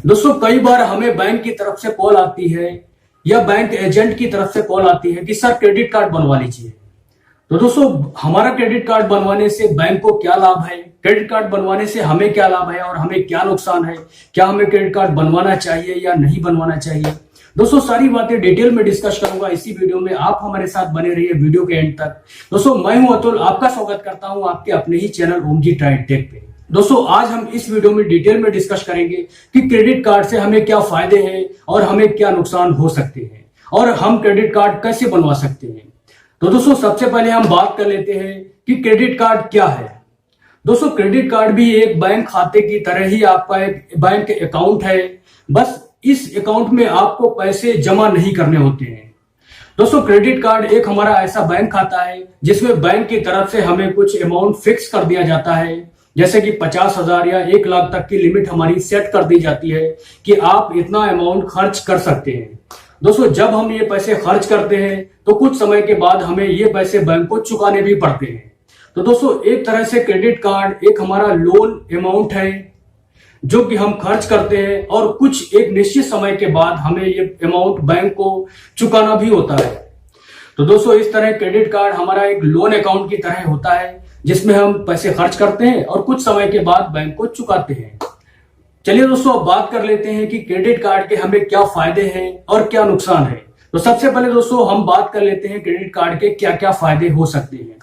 दोस्तों कई बार हमें बैंक की तरफ से कॉल आती है या बैंक एजेंट की तरफ से कॉल आती है कि सर क्रेडिट कार्ड बनवा लीजिए। तो दोस्तों हमारा क्रेडिट कार्ड बनवाने से बैंक को क्या लाभ है, क्रेडिट कार्ड बनवाने से हमें क्या लाभ है और हमें क्या नुकसान है, क्या हमें क्रेडिट कार्ड बनवाना चाहिए या नहीं बनवाना चाहिए। दोस्तों सारी बातें डिटेल में डिस्कस करूंगा इसी वीडियो में। आप हमारे साथ बने रहिए वीडियो के एंड तक। दोस्तों मैं हूं अतुल, आपका स्वागत करता हूं आपके अपने ही चैनल ओम जी ट्राइड टेक पे। दोस्तों आज हम इस वीडियो में डिटेल में डिस्कस करेंगे कि क्रेडिट कार्ड से हमें क्या फायदे हैं और हमें क्या नुकसान हो सकते हैं और हम क्रेडिट कार्ड कैसे बनवा सकते हैं। तो दोस्तों सबसे पहले हम बात कर लेते हैं कि क्रेडिट कार्ड क्या है। दोस्तों क्रेडिट कार्ड भी एक बैंक खाते की तरह ही आपका एक बैंक अकाउंट है, बस इस अकाउंट में आपको पैसे जमा नहीं करने होते हैं। दोस्तों क्रेडिट कार्ड एक हमारा ऐसा बैंक खाता है जिसमें बैंक की तरफ से हमें कुछ अमाउंट फिक्स कर दिया जाता है, जैसे कि 50,000 या 1 लाख तक की लिमिट हमारी सेट कर दी जाती है कि आप इतना अमाउंट खर्च कर सकते हैं। दोस्तों जब हम ये पैसे खर्च करते हैं तो कुछ समय के बाद हमें ये पैसे बैंक को चुकाने भी पड़ते हैं। तो दोस्तों एक तरह से क्रेडिट कार्ड एक हमारा लोन अमाउंट है जो कि हम खर्च करते हैं और कुछ एक निश्चित समय के बाद हमें ये अमाउंट बैंक को चुकाना भी होता है। तो दोस्तों इस तरह क्रेडिट कार्ड हमारा एक लोन अकाउंट की तरह होता है जिसमें हम पैसे खर्च करते हैं और कुछ समय के बाद बैंक को चुकाते हैं। चलिए दोस्तों अब बात कर लेते हैं कि क्रेडिट कार्ड के हमें क्या फायदे हैं और क्या नुकसान है। तो सबसे पहले दोस्तों हम बात कर लेते हैं क्रेडिट कार्ड के क्या क्या फायदे हो सकते हैं।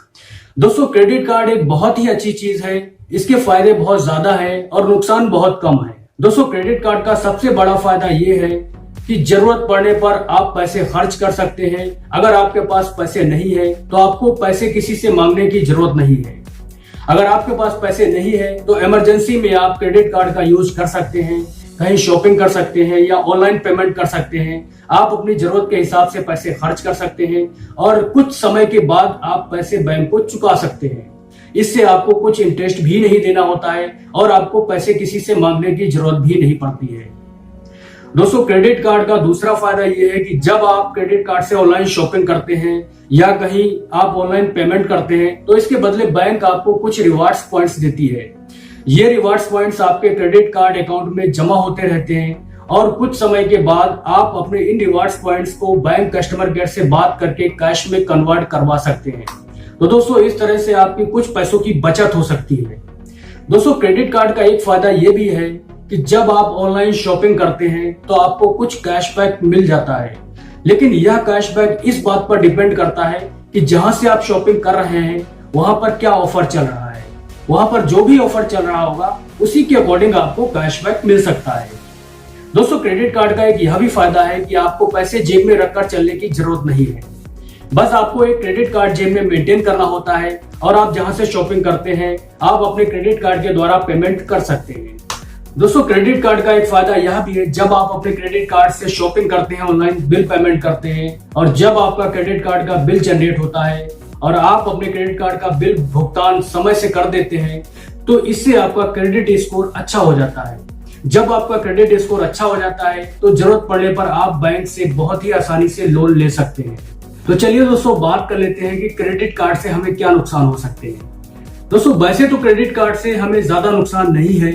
दोस्तों क्रेडिट कार्ड एक बहुत ही अच्छी चीज है, इसके फायदे बहुत ज्यादा हैं और नुकसान बहुत कम है। दोस्तों क्रेडिट कार्ड का सबसे बड़ा फायदा ये है कि जरूरत पड़ने पर आप पैसे खर्च कर सकते हैं। अगर आपके पास पैसे नहीं है तो आपको पैसे किसी से मांगने की जरूरत नहीं है। अगर आपके पास पैसे नहीं है तो इमरजेंसी में आप क्रेडिट कार्ड का यूज कर सकते हैं, कहीं शॉपिंग कर सकते हैं या ऑनलाइन पेमेंट कर सकते हैं। आप अपनी जरूरत के हिसाब से पैसे खर्च कर सकते हैं और कुछ समय के बाद आप पैसे बैंक को चुका सकते हैं। इससे आपको कुछ इंटरेस्ट भी नहीं देना होता है और आपको पैसे किसी से मांगने की जरूरत भी नहीं पड़ती है। दोस्तों क्रेडिट कार्ड का दूसरा फायदा यह है कि जब आप क्रेडिट कार्ड से ऑनलाइन शॉपिंग करते हैं या कहीं आप ऑनलाइन पेमेंट करते हैं तो इसके बदले बैंक आपको कुछ रिवार्ड्स पॉइंट्स देती है। ये रिवार्ड्स पॉइंट्स आपके क्रेडिट कार्ड अकाउंट में जमा होते रहते हैं और कुछ समय के बाद आप अपने इन रिवार्ड्स पॉइंट्स को बैंक कस्टमर केयर से बात करके कैश में कन्वर्ट करवा सकते हैं। तो दोस्तों इस तरह से आपकी कुछ पैसों की बचत हो सकती है। दोस्तों क्रेडिट कार्ड का एक फायदा यह भी है कि जब आप ऑनलाइन शॉपिंग करते हैं तो आपको कुछ कैशबैक मिल जाता है, लेकिन यह कैशबैक इस बात पर डिपेंड करता है कि जहां से आप शॉपिंग कर रहे हैं वहां पर क्या ऑफर चल रहा है। वहां पर जो भी ऑफर चल रहा होगा उसी के अकॉर्डिंग आपको कैशबैक मिल सकता है। दोस्तों क्रेडिट कार्ड का एक यह भी फायदा है कि आपको पैसे जेब में रखकर चलने की जरूरत नहीं है, बस आपको एक क्रेडिट कार्ड जेब में मेंटेन करना होता है और आप जहां से शॉपिंग करते हैं आप अपने क्रेडिट कार्ड के द्वारा पेमेंट कर सकते हैं। दोस्तों क्रेडिट कार्ड का एक फायदा यह भी है, जब आप अपने क्रेडिट कार्ड से शॉपिंग करते हैं, ऑनलाइन बिल पेमेंट करते हैं और जब आपका क्रेडिट कार्ड का बिल जनरेट होता है और आप अपने क्रेडिट कार्ड का बिल भुगतान समय से कर देते हैं तो इससे आपका क्रेडिट स्कोर अच्छा हो जाता है। जब आपका क्रेडिट स्कोर अच्छा हो जाता है तो जरूरत पड़ने पर आप बैंक से बहुत ही आसानी से लोन ले सकते हैं। तो चलिए दोस्तों बात कर लेते हैं कि क्रेडिट कार्ड से हमें क्या नुकसान हो सकते हैं। दोस्तों वैसे तो क्रेडिट कार्ड से हमें ज्यादा नुकसान नहीं है,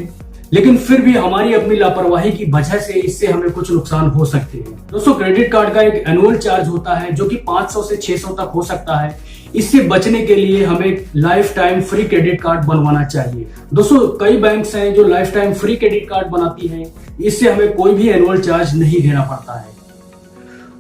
लेकिन फिर भी हमारी अपनी लापरवाही की वजह से इससे हमें कुछ नुकसान हो सकते हैं। दोस्तों क्रेडिट कार्ड का एक एनुअल चार्ज होता है जो कि 500 से 600 तक हो सकता है। इससे बचने के लिए हमें life time free credit card बनवाना चाहिए। दोस्तों कई बैंक्स हैं जो life time free credit card बनाती हैं, इससे हमें कोई भी एनुअल चार्ज नहीं देना पड़ता है।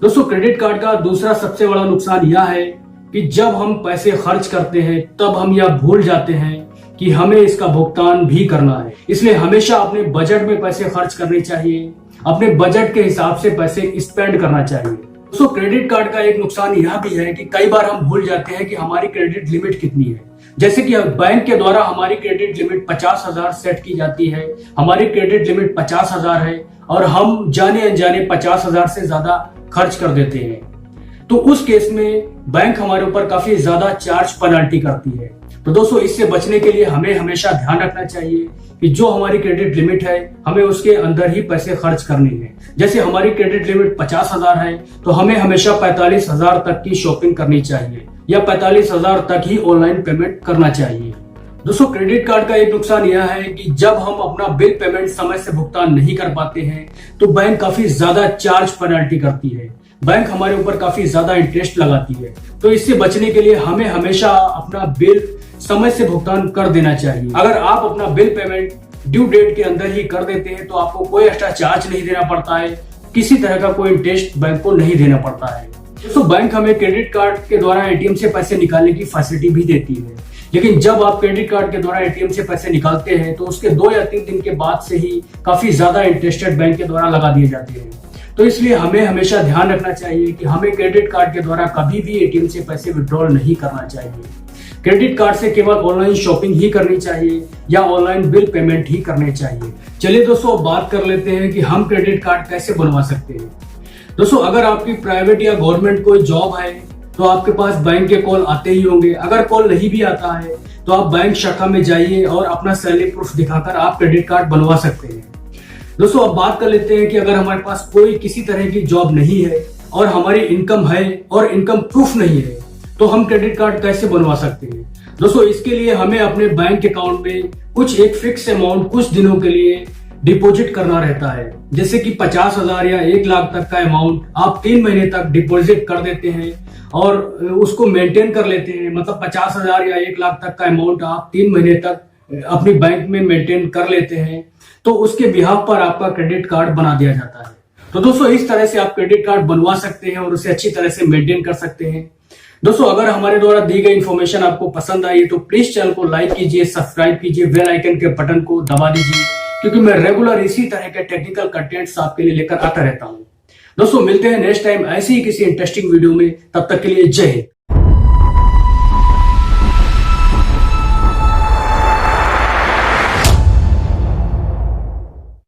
दोस्तों क्रेडिट कार्ड का दूसरा सबसे बड़ा नुकसान यह है कि जब हम पैसे खर्च करते हैं तब हम यह भूल जाते हैं कि हमें इसका भुगतान भी करना है। इसलिए हमेशा अपने बजट में पैसे खर्च करने चाहिए, अपने बजट के हिसाब से पैसे स्पेंड करना चाहिए। दोस्तों क्रेडिट कार्ड का एक नुकसान यह भी है कि कई बार हम भूल जाते हैं कि हमारी क्रेडिट लिमिट कितनी है। जैसे कि बैंक के द्वारा हमारी क्रेडिट लिमिट 50,000 सेट की जाती है, हमारी क्रेडिट लिमिट 50,000 है और हम जाने अनजाने 50,000 से ज्यादा खर्च कर देते हैं, तो उस केस में बैंक हमारे ऊपर काफी ज्यादा चार्ज पेनल्टी करती है। तो दोस्तों इससे बचने के लिए हमें हमेशा ध्यान रखना चाहिए कि जो हमारी क्रेडिट लिमिट है हमें उसके अंदर ही पैसे खर्च करने हैं। जैसे हमारी क्रेडिट लिमिट 50,000 है तो हमें हमेशा 45,000 तक की शॉपिंग करनी चाहिए या 45,000 तक ही ऑनलाइन पेमेंट करना चाहिए। दोस्तों क्रेडिट कार्ड का एक नुकसान यह है कि जब हम अपना बिल पेमेंट समय से भुगतान नहीं कर पाते हैं तो बैंक काफी ज्यादा चार्ज पेनल्टी करती है। बैंक हमारे ऊपर काफी ज्यादा इंटरेस्ट लगाती है। तो इससे बचने के लिए हमें हमेशा अपना बिल समय से भुगतान कर देना चाहिए। अगर आप अपना बिल पेमेंट ड्यू डेट के अंदर ही कर देते हैं तो आपको कोई एक्स्ट्रा चार्ज नहीं देना पड़ता है, किसी तरह का कोई इंटरेस्ट बैंक को नहीं देना पड़ता है। दोस्तों बैंक हमें क्रेडिट कार्ड के द्वारा एटीएम से पैसे निकालने की फैसिलिटी भी देती है, लेकिन जब आप क्रेडिट कार्ड के द्वारा एटीएम से पैसे निकालते हैं तो उसके 2 या 3 दिन के बाद से ही काफी ज्यादा इंटरेस्टेड बैंक के द्वारा लगा दिए जाते हैं। तो इसलिए हमें हमेशा ध्यान रखना चाहिए कि हमें क्रेडिट कार्ड के द्वारा कभी भी एटीएम से पैसे विड्रॉल नहीं करना चाहिए। क्रेडिट कार्ड से केवल ऑनलाइन शॉपिंग ही करनी चाहिए या ऑनलाइन बिल पेमेंट ही करने चाहिए। चलिए दोस्तों बात कर लेते हैं कि हम क्रेडिट कार्ड कैसे बनवा सकते हैं। दोस्तों अगर आपकी प्राइवेट या गवर्नमेंट कोई जॉब है तो आपके पास बैंक के कॉल आते ही होंगे। अगर कॉल नहीं भी आता है तो आप बैंक शाखा में जाइए और अपना सैलरी प्रूफ दिखाकर आप क्रेडिट कार्ड बनवा सकते हैं। दोस्तों अब बात कर लेते हैं कि अगर हमारे पास कोई किसी तरह की जॉब नहीं है और हमारी इनकम है और इनकम प्रूफ नहीं है तो हम क्रेडिट कार्ड कैसे बनवा सकते हैं। दोस्तों इसके लिए हमें अपने बैंक अकाउंट में कुछ एक फिक्स अमाउंट कुछ दिनों के लिए डिपॉजिट करना रहता है, जैसे कि 50,000 या 1 लाख तक का अमाउंट आप 3 महीने तक डिपॉजिट कर देते हैं और उसको मेंटेन कर लेते हैं। मतलब 50,000 या 1 लाख तक का अमाउंट आप 3 महीने तक अपनी बैंक में मेंटेन कर लेते हैं तो उसके बिहाफ पर आपका क्रेडिट कार्ड बना दिया जाता है। तो दोस्तों इस तरह से आप क्रेडिट कार्ड बनवा सकते हैं और उसे अच्छी तरह से मेंटेन कर सकते हैं। दोस्तों अगर हमारे द्वारा दी गई इन्फॉर्मेशन आपको पसंद आई तो प्लीज चैनल को लाइक कीजिए, सब्सक्राइब कीजिए, बेल आइकन के बटन को दबा दीजिए, क्योंकि मैं रेगुलर इसी तरह के टेक्निकल कंटेंट्स आपके लिए लेकर आता रहता हूं। दोस्तों मिलते हैं नेक्स्ट टाइम ऐसी ही किसी इंटरेस्टिंग वीडियो में, तब तक के लिए जय हिंद।